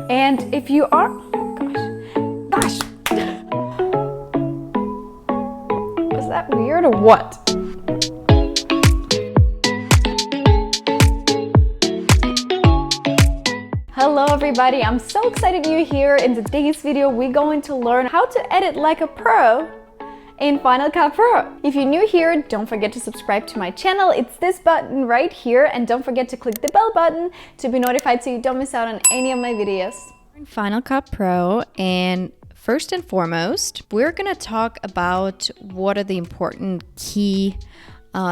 And if you are, gosh, was that weird or what? Hello everybody, I'm so excited you're here. In today's video, we're going to learn how to edit like a pro in Final Cut Pro. If you're new here, don't forget to subscribe to my channel. It's this button right here, and don't forget to click the bell button to be notified so you don't miss out on any of my videos. In Final Cut Pro, and first and foremost, we're gonna talk about what are the important key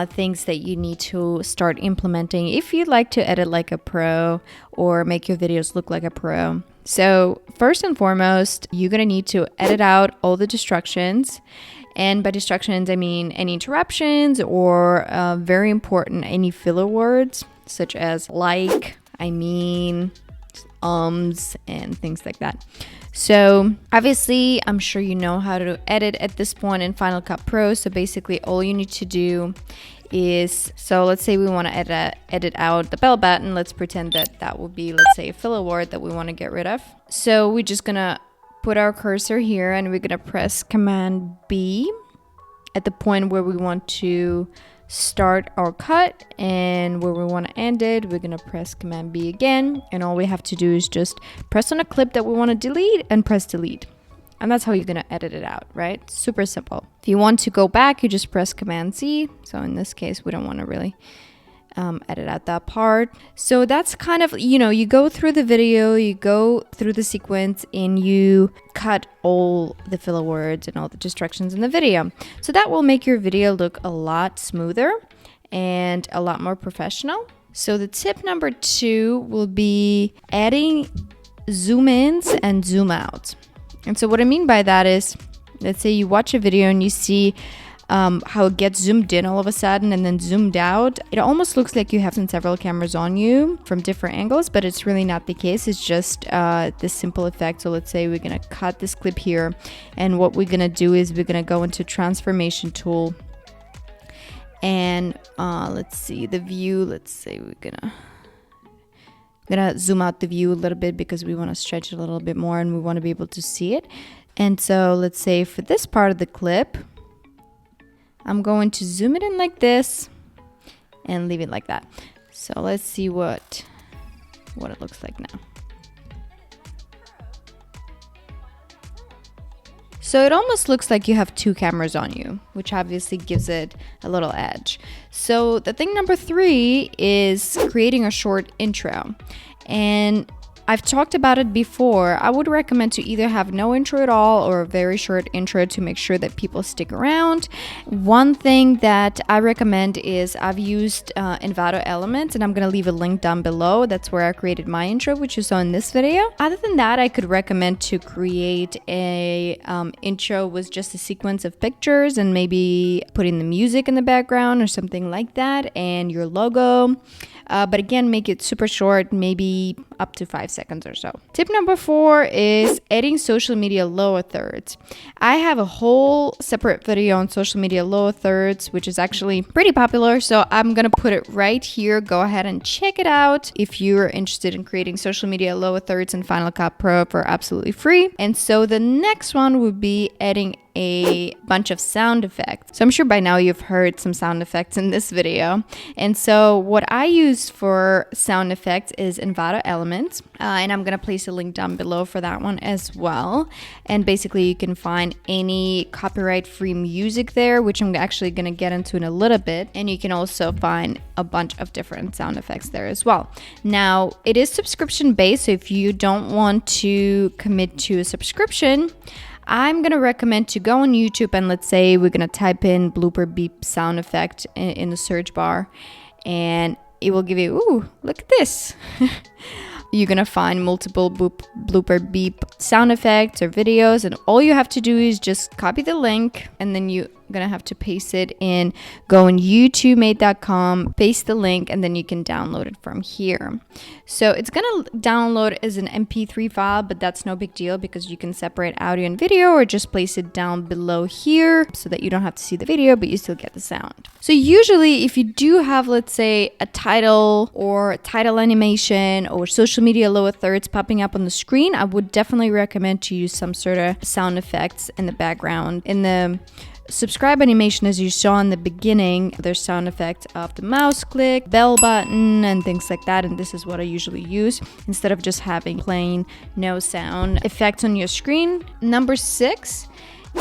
things that you need to start implementing if you'd like to edit like a pro or make your videos look like a pro. So first and foremost, you're gonna need to edit out all the distractions. And by distractions, I mean any interruptions or very important, any filler words such as like, I mean, and things like that. So obviously, I'm sure you know how to edit at this point in Final Cut Pro. So basically all you need to do is, so let's say we want to edit out the bell button. Let's pretend that that will be, let's say, a filler word that we want to get rid of. So we're just gonna put our cursor here and we're gonna press Command B at the point where we want to start our cut, and where we want to end it, we're gonna press Command B again, and all we have to do is just press on a clip that we want to delete and press delete, and that's how you're gonna edit it out, right? Super simple. If you want to go back, you just press Command C. So in this case, we don't want to really edit out that part. So that's kind of, you know, you go through the video, you go through the sequence, and you cut all the filler words and all the distractions in the video. So that will make your video look a lot smoother and a lot more professional. So the tip number 2 will be adding zoom ins and zoom outs. And so what I mean by that is, let's say you watch a video and you see how it gets zoomed in all of a sudden and then zoomed out. It almost looks like you have several cameras on you from different angles, but it's really not the case. It's just this simple effect. So let's say we're gonna cut this clip here, and what we're gonna do is we're gonna go into transformation tool, and let's see the view. Let's say we're gonna zoom out the view a little bit because we want to stretch it a little bit more and we want to be able to see it. And so let's say for this part of the clip, I'm going to zoom it in like this and leave it like that. So let's see what it looks like now. So it almost looks like you have 2 cameras on you, which obviously gives it a little edge. So the thing number 3 is creating a short intro. And I've talked about it before. I would recommend to either have no intro at all or a very short intro to make sure that people stick around. One thing that I recommend is I've used Envato elements, and I'm going to leave a link down below. That's where I created my intro, which you saw in this video. Other than that, I could recommend to create a intro with just a sequence of pictures and maybe putting the music in the background or something like that, and your logo. But again, make it super short, maybe up to 5 seconds or so. Tip number 4 is adding social media lower thirds. I have a whole separate video on social media lower thirds, which is actually pretty popular. So I'm gonna put it right here. Go ahead and check it out if you're interested in creating social media lower thirds in Final Cut Pro for absolutely free. And so the next one would be adding a bunch of sound effects. So I'm sure by now you've heard some sound effects in this video. And so what I use for sound effects is Envato elements. And I'm gonna place a link down below for that one as well. And basically you can find any copyright-free music there, which I'm actually gonna get into in a little bit. And you can also find a bunch of different sound effects there as well. Now, it is subscription-based, so if you don't want to commit to a subscription, I'm gonna recommend to go on YouTube and let's say we're gonna type in blooper beep sound effect in the search bar, and it will give you, ooh, look at this. You're gonna find multiple blooper beep sound effects or videos, and all you have to do is just copy the link and then you gonna have to paste it in. Go on youtubemade.com, paste the link, and then you can download it from here. So it's gonna download as an MP3 file, but that's no big deal because you can separate audio and video, or just place it down below here so that you don't have to see the video, but you still get the sound. So usually if you do have, let's say, a title or title animation or social media lower thirds popping up on the screen, I would definitely recommend to use some sort of sound effects in the background. In the subscribe animation, as you saw in the beginning, there's sound effect of the mouse click, bell button, and things like that, and this is what I usually use instead of just having plain no sound effects on your screen. Number 6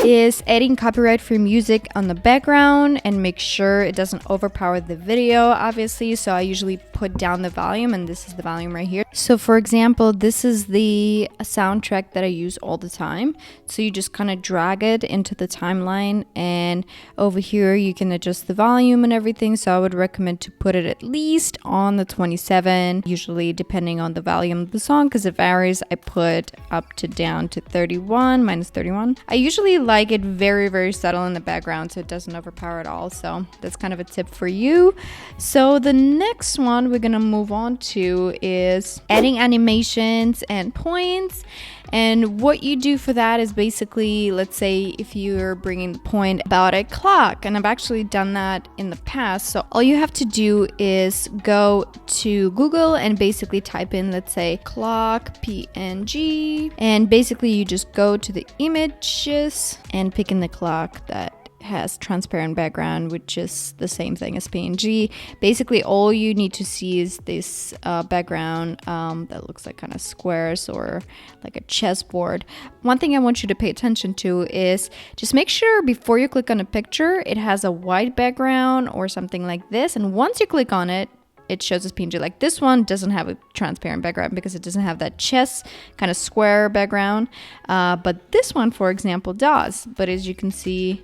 is adding copyright-free music on the background, and make sure it doesn't overpower the video, obviously. So I usually put down the volume, and this is the volume right here. So for example, this is the soundtrack that I use all the time. So you just kind of drag it into the timeline, and over here you can adjust the volume and everything. So I would recommend to put it at least on the 27, usually depending on the volume of the song, because it varies. I put up to down to 31, minus 31. I usually like it very, very subtle in the background so it doesn't overpower at all. So that's kind of a tip for you. So the next one we're gonna move on to is adding animations and points. And what you do for that is basically, let's say if you're bringing the point about a clock, and I've actually done that in the past. So all you have to do is go to Google and basically type in, let's say, clock PNG, and basically you just go to the images and pick in the clock that has transparent background, which is the same thing as PNG. Basically all you need to see is this background that looks like kind of squares or like a chessboard. One thing I want you to pay attention to is just make sure before you click on a picture it has a white background or something like this, and once you click on it, it shows as PNG. Like this one doesn't have a transparent background because it doesn't have that chess kind of square background, but this one, for example, does. But as you can see,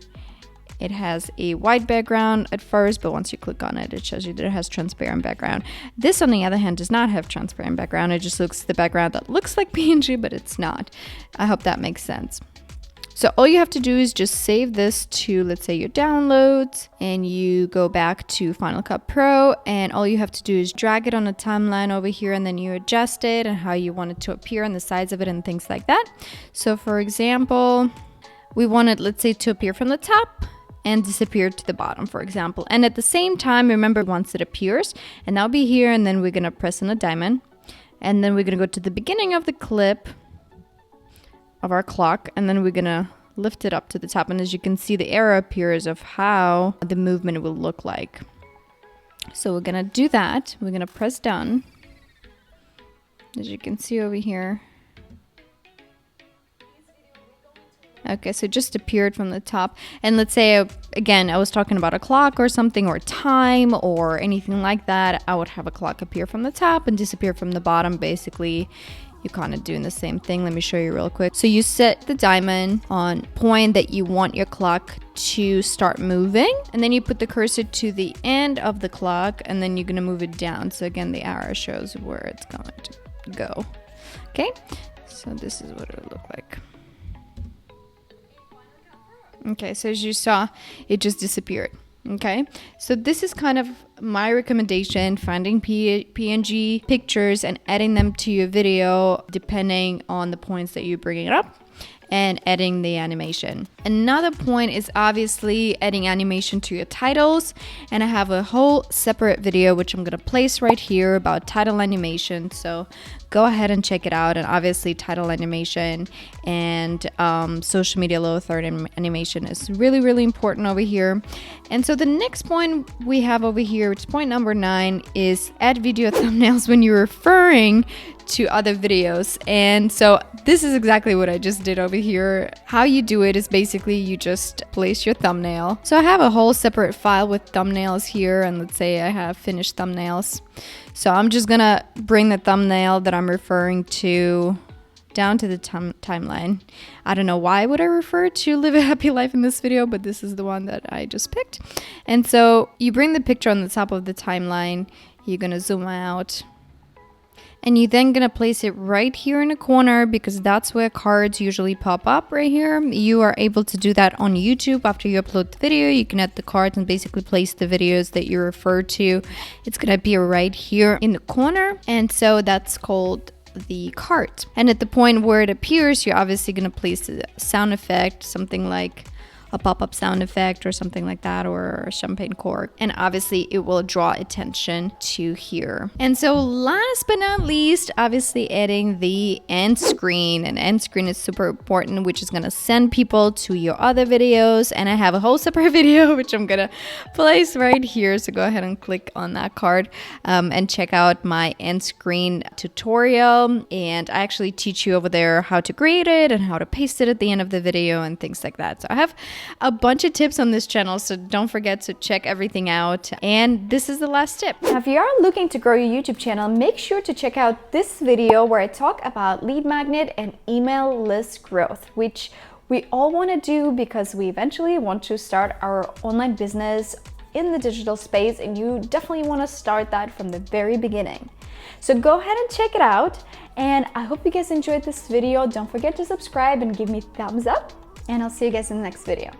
it has a white background at first, but once you click on it, it shows you that it has transparent background. This, on the other hand, does not have transparent background. It just looks the background that looks like PNG, but it's not. I hope that makes sense. So all you have to do is just save this to, let's say, your downloads, and you go back to Final Cut Pro, and all you have to do is drag it on a timeline over here, and then you adjust it and how you want it to appear on the sides of it and things like that. So for example, we want it, let's say, to appear from the top and disappear to the bottom, for example. And at the same time, remember, once it appears, and that'll be here, and then we're gonna press on a diamond, and then we're gonna go to the beginning of the clip of our clock, and then we're gonna lift it up to the top, and as you can see, the arrow appears of how the movement will look like. So we're gonna do that. We're gonna press done. As you can see over here. Okay, so it just appeared from the top. And let's say, again, I was talking about a clock or something, or time or anything like that. I would have a clock appear from the top and disappear from the bottom. Basically, you're kind of doing the same thing. Let me show you real quick. So you set the diamond on point that you want your clock to start moving, and then you put the cursor to the end of the clock, and then you're going to move it down. So again, the arrow shows where it's going to go. Okay, so this is what it would look like. Okay, so as you saw, it just disappeared. Okay, so this is kind of my recommendation, finding PNG pictures and adding them to your video depending on the points that you're bringing up, and adding the animation. Another point is obviously adding animation to your titles, and I have a whole separate video which I'm gonna place right here about title animation, so go ahead and check it out. And obviously title animation and social media lower third animation is really, really important over here. And so the next point we have over here, which is point number 9, is add video thumbnails when you're referring to other videos. And so this is exactly what I just did over here. How you do it is basically you just place your thumbnail. So I have a whole separate file with thumbnails here, and let's say I have finished thumbnails. So I'm just gonna bring the thumbnail that I'm referring to down to the timeline. I don't know why would I refer to Live a Happy Life in this video, but this is the one that I just picked. And so you bring the picture on the top of the timeline, you're gonna zoom out, And you're then gonna place it right here in the corner because that's where cards usually pop up right here. You are able to do that on YouTube after you upload the video. You can add the cards and basically place the videos that you refer to. It's gonna be right here in the corner. And so that's called the card. And at the point where it appears, you're obviously gonna place a sound effect, something like a pop-up sound effect or something like that, or a champagne cork, and obviously it will draw attention to here. And so last but not least, obviously adding the end screen. And end screen is super important, which is gonna send people to your other videos. And I have a whole separate video which I'm gonna place right here, so go ahead and click on that card and check out my end screen tutorial. And I actually teach you over there how to create it and how to paste it at the end of the video and things like that. So I have a bunch of tips on this channel, so don't forget to check everything out. And this is the last tip. Now, if you are looking to grow your YouTube channel, make sure to check out this video where I talk about lead magnet and email list growth, which we all want to do because we eventually want to start our online business in the digital space, and you definitely want to start that from the very beginning. So go ahead and check it out, and I hope you guys enjoyed this video. Don't forget to subscribe and give me a thumbs up, and I'll see you guys in the next video.